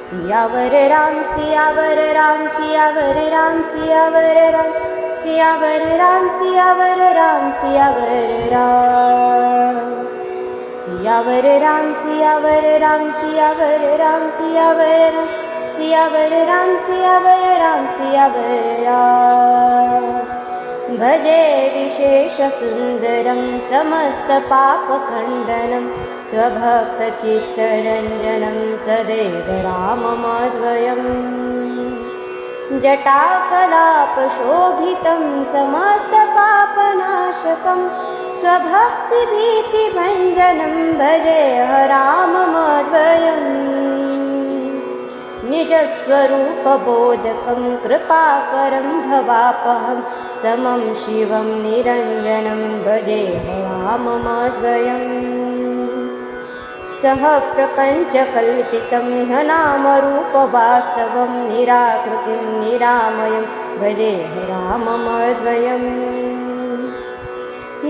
सियावर राम सियावर राम सियावर राम सियावर राम सियावर राम सियावर राम सियावर राम सियावर राम सियावर राम सियावर राम सियावर राम सियावर राम सियावर राम सियावर राम भजे विशेष सुंदरं समस्त पापखण्डनं स्वभक्तचित्तरञ्जनं सदैव राममद्वयम् जटाकलापशोभितं समस्तपापनाशकं स्वभक्तिभीतिभञ्जनं भजे राममद्वयम् निजस्वरूपबोधकं कृपाकरं भवापहं समं शिवं निरञ्जनं भजे राममद्वयम् सह प्रपञ्चकल्पितं ह्यनामरूपवास्तवं निराकृतिं निरामयं भजे राममद्वयम्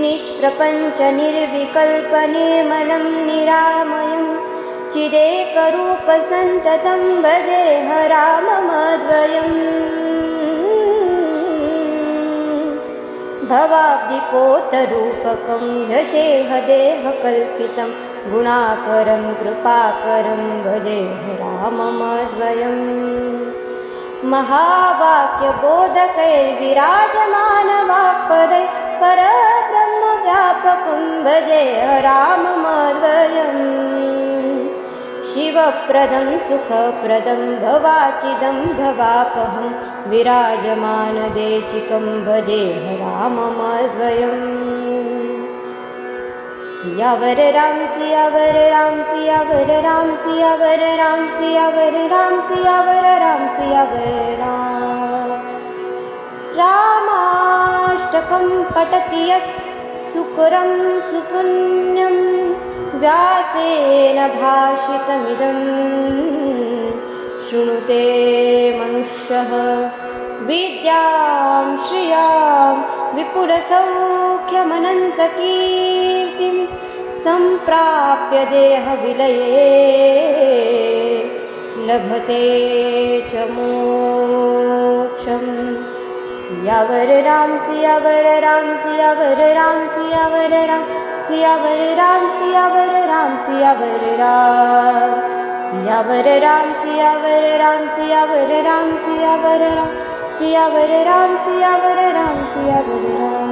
निष्प्रपञ्चनिर्विकल्पनिर्मलं निरामयं चिदेकरूपसन्ततं भजे राममद्वयम् भवाब्धिपोतरूपकं ह्यशेहदेहकल्पितं गुणाकरं कृपाकरं भजे राममद्वयम् महावाक्यबोधकैर्विराजमानवाक्पदै परब्रह्मव्यापकं भजे राममद्वयम् शिवप्रदं सुखप्रदं भवाचिदं भवापहं विराजमानदेशिकं भजे राममद्वयम् सियावर राम सियावर राम सियावर राम सियावर राम सियावर राम सियावर राम सियावर राम रामाष्टकं पठति यः सुकरं सुपुण्यं व्यासेन भाषितमिदं शृणुते मनुष्यः विद्यां श्रियां विपुलसौख्यमनन्तकीर्तिं सम्प्राप्य देहविलये लभते च मोक्षम् सियावर राम सियावर राम सियावर राम सियावर राम सियावर राम सियावर राम सियावर राम सियावर राम सियावर राम सियावर राम सियावर राम सियावर राम सियावर राम सियावर राम